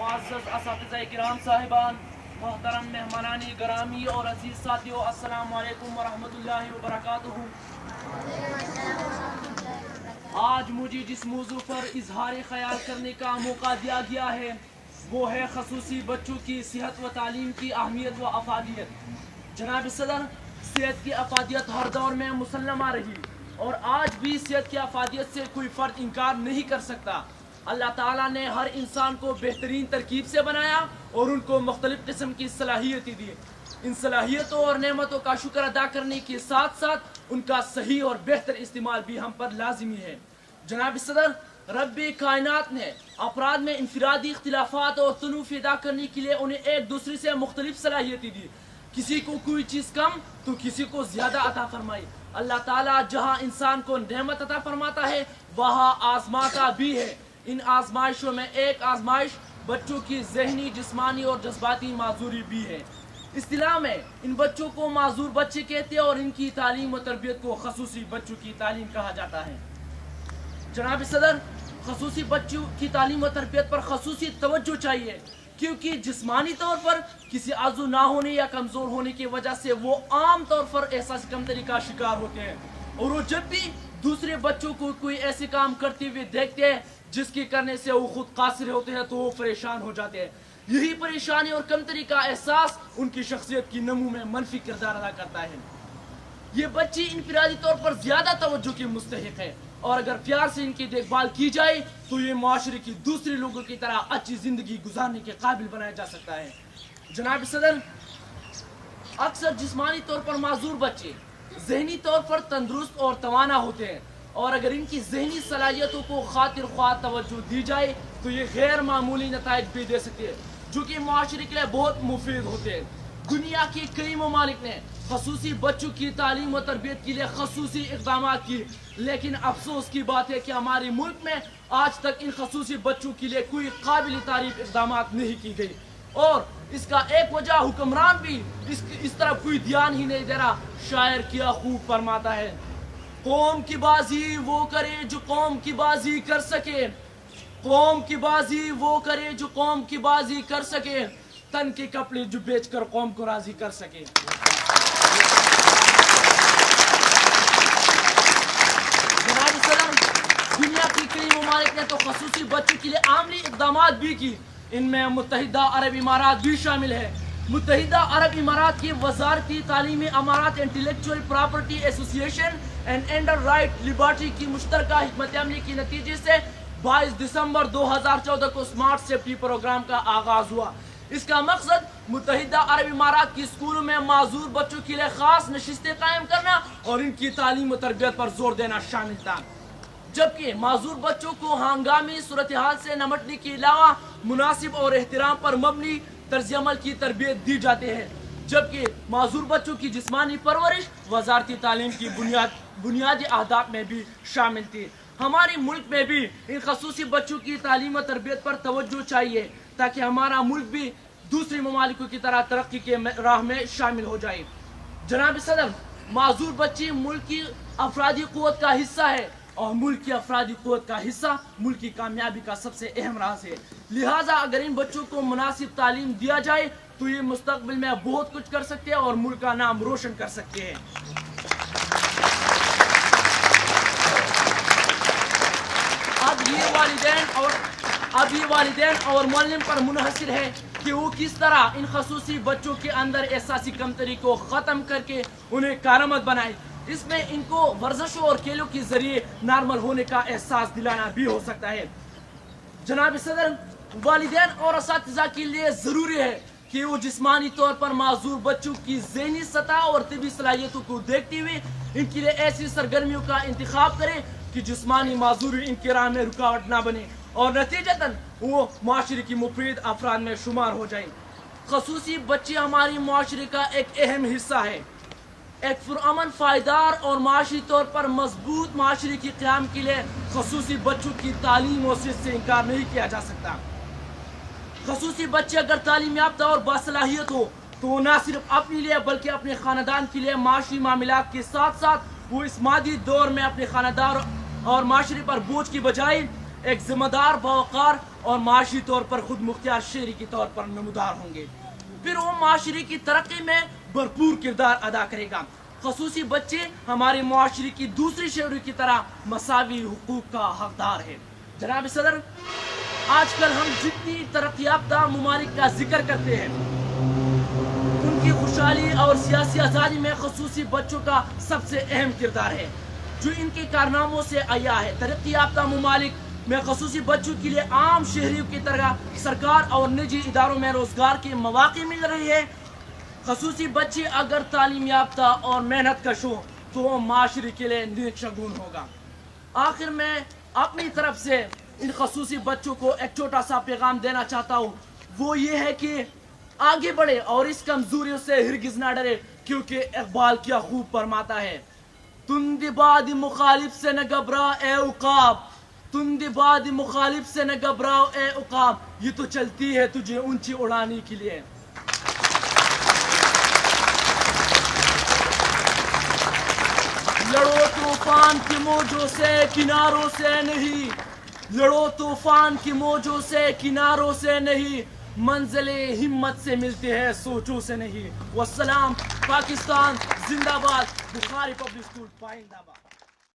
معزز اساتذہ کرام صاحبان، محترم مہمانان گرامی اور عزیز ساتھیوں، السلام علیکم ورحمۃ اللہ وبرکاتہ۔ آج مجھے جس موضوع پر اظہار خیال کرنے کا موقع دیا گیا ہے وہ ہے خصوصی بچوں کی صحت و تعلیم کی اہمیت و افادیت۔ جناب صدر، صحت کی افادیت ہر دور میں مسلمہ رہی اور آج بھی صحت کی افادیت سے کوئی فرد انکار نہیں کر سکتا۔ اللہ تعالیٰ نے ہر انسان کو بہترین ترکیب سے بنایا اور ان کو مختلف قسم کی صلاحیتیں دی۔ ان صلاحیتوں اور نعمتوں کا شکر ادا کرنے کے ساتھ ساتھ ان کا صحیح اور بہتر استعمال بھی ہم پر لازمی ہے۔ جناب صدر، رب کائنات نے افراد میں انفرادی اختلافات اور تنوع پیدا کرنے کے لیے انہیں ایک دوسرے سے مختلف صلاحیتیں دی۔ کسی کو کوئی چیز کم تو کسی کو زیادہ عطا فرمائی۔ اللہ تعالیٰ جہاں انسان کو نعمت عطا فرماتا ہے وہاں آزماتا بھی ہے۔ ان آزمائشوں میں ایک آزمائش بچوں کی ذہنی، جسمانی اور جذباتی معذوری بھی ہے۔ اصطلاح میں ان بچوں کو معذور بچے کہتے ہیں اور ان کی تعلیم و تربیت کو خصوصی بچوں کی تعلیم کہا جاتا ہے۔ جناب صدر، خصوصی بچوں کی تعلیم و تربیت پر خصوصی توجہ چاہیے، کیونکہ جسمانی طور پر کسی عضو نہ ہونے یا کمزور ہونے کی وجہ سے وہ عام طور پر احساس کمتری کا شکار ہوتے ہیں، اور وہ جب بھی دوسرے بچوں کو کوئی ایسے کام کرتے ہوئے دیکھتے ہیں جس کے کرنے سے وہ خود قاصر ہوتے ہیں تو وہ پریشان ہو جاتے ہیں۔ یہی پریشانی اور کمتری کا احساس ان کی شخصیت کی نمو میں منفی کردار ادا کرتا ہے۔ یہ بچی انفرادی طور پر زیادہ توجہ کی مستحق ہے، اور اگر پیار سے ان کی دیکھ بھال کی جائے تو یہ معاشرے کی دوسرے لوگوں کی طرح اچھی زندگی گزارنے کے قابل بنایا جا سکتا ہے۔ جناب صدر، اکثر جسمانی طور پر معذور بچے ذہنی طور پر تندرست اور توانا ہوتے ہیں، اور اگر ان کی ذہنی صلاحیتوں کو خاطر خواہ توجہ دی جائے تو یہ غیر معمولی نتائج بھی دے سکتے ہیں جو کہ معاشرے کے لیے بہت مفید ہوتے ہیں۔ دنیا کے کئی ممالک نے خصوصی بچوں کی تعلیم و تربیت کے لیے خصوصی اقدامات کی، لیکن افسوس کی بات ہے کہ ہمارے ملک میں آج تک ان خصوصی بچوں کے لیے کوئی قابل تعریف اقدامات نہیں کی گئی، اور اس کا ایک وجہ حکمران بھی اس طرف کوئی دھیان ہی نہیں دے رہا۔ شاعر کیا خوب فرماتا ہے، قوم کی بازی وہ کرے جو قوم کی بازی کر سکے، قوم کی بازی وہ کرے جو قوم کی بازی کر سکے، تن کے کپڑے جو بیچ کر قوم کو راضی کر سکے۔ جناب صدر، دنیا کی کئی ممالک نے تو خصوصی بچوں کے لیے عملی اقدامات بھی کی، ان میں متحدہ عرب امارات بھی شامل ہے۔ متحدہ عرب امارات کی وزارتی تعلیمی امارات انٹلیکچوئل پراپرٹی ایسوسی ایشن اینڈ انڈر رائٹ لبرٹی کی مشترکہ حکمت عملی کے نتیجے سے 22 دسمبر 2014 کو اسمارٹ سیفٹی پروگرام کا آغاز ہوا۔ اس کا مقصد متحدہ عرب امارات کی اسکولوں میں معذور بچوں کے لیے خاص نشستیں قائم کرنا اور ان کی تعلیم و تربیت پر زور دینا شامل تھا، جبکہ معذور بچوں کو ہنگامی صورتحال سے نمٹنے کے علاوہ مناسب اور احترام پر مبنی طرز عمل کی تربیت دی جاتی ہے، جبکہ معذور بچوں کی جسمانی پرورش وزارتی تعلیم کی بنیادی اہداف میں بھی شامل تھی۔ ہمارے ملک میں بھی ان خصوصی بچوں کی تعلیم و تربیت پر توجہ چاہیے تاکہ ہمارا ملک بھی دوسری ممالکوں کی طرح ترقی کے راہ میں شامل ہو جائے۔ جناب صدر، معذور بچے ملک کی افرادی قوت کا حصہ ہے، اور ملک کی افرادی قوت کا حصہ ملک کی کامیابی کا سب سے اہم راز ہے۔ لہٰذا اگر ان بچوں کو مناسب تعلیم دیا جائے تو یہ مستقبل میں بہت کچھ کر سکتے ہیں اور ملک کا نام روشن کر سکتے ہیں۔ اب یہ والدین اور معلم پر منحصر ہے کہ وہ کس طرح ان خصوصی بچوں کے اندر احساسی کمتری کو ختم کر کے انہیں کارآمد بنائے۔ اس میں ان کو ورزشوں اور کھیلوں کے ذریعے نارمل ہونے کا احساس دلانا بھی ہو سکتا ہے۔ جناب صدر، والدین اور اساتذہ کے لیے ضروری ہے کہ وہ جسمانی طور پر معذور بچوں کی ذہنی سطح اور طبی صلاحیتوں کو دیکھتے ہوئے ان کے لیے ایسی سرگرمیوں کا انتخاب کریں کہ جسمانی معذوری ان کے راہ میں رکاوٹ نہ بنے اور نتیجتاً وہ معاشرے کی مفید افراد میں شمار ہو جائیں۔ خصوصی بچے ہماری معاشرے کا ایک اہم حصہ ہے۔ ایک پرامن، پائیدار اور معاشی طور پر مضبوط معاشرے کے قیام کے لیے خصوصی بچوں کی تعلیم و صحت سے انکار نہیں کیا جا سکتا۔ خصوصی بچے اگر تعلیم یافتہ اور باصلاحیت ہو تو وہ نہ صرف اپنے لیے بلکہ اپنے خاندان کے لیے معاشی معاملات کے ساتھ ساتھ وہ اس مادی دور میں اپنے خاندان اور معاشرے پر بوجھ کی بجائے ایک ذمہ دار، باوقار اور معاشی طور پر خود مختار شہری کے طور پر نمودار ہوں گے. پھر وہ معاشرے کی ترقی میں بھرپور کردار ادا کرے گا. خصوصی بچے ہمارے معاشرے کی دوسری شہروں کی طرح مساوی حقوق کا حقدار ہے. جناب صدر، آج کل ہم جتنی ترقی یافتہ ممالک کا ذکر کرتے ہیں ان کی خوشحالی اور سیاسی آزادی میں خصوصی بچوں کا سب سے اہم کردار ہے جو ان کے کارناموں سے عیا ہے. ترقی یافتہ ممالک میں خصوصی بچوں کے لیے عام شہریوں کی طرح سرکار اور نجی اداروں میں روزگار کے مواقع مل رہے ہیں. خصوصی بچے اگر تعلیم یافتہ اور محنت کش ہوں تو وہ معاشرے کے لیے نیک شگون ہوگا. آخر میں اپنی طرف سے ان خصوصی بچوں کو ایک چھوٹا سا پیغام دینا چاہتا ہوں. وہ یہ ہے کہ آگے بڑھے اور اس کمزوریوں سے ہرگز نہ ڈرے، کیونکہ اقبال کیا خوب فرماتا ہے: تند باد مخالف سے نہ گھبرا اے عقاب، تند باد مخالف سے نہ گھبراؤ اے عقاب، یہ تو چلتی ہے تجھے اونچی اڑانے کے لیے. لڑو طوفان کی موجوں سے کناروں سے نہیں، لڑو طوفان کی موجوں سے کناروں سے نہیں، منزلیں ہمت سے ملتی ہے سوچوں سے نہیں. والسلام. پاکستان زندہ باد. بخاری پبلک اسکول پائندہ باد.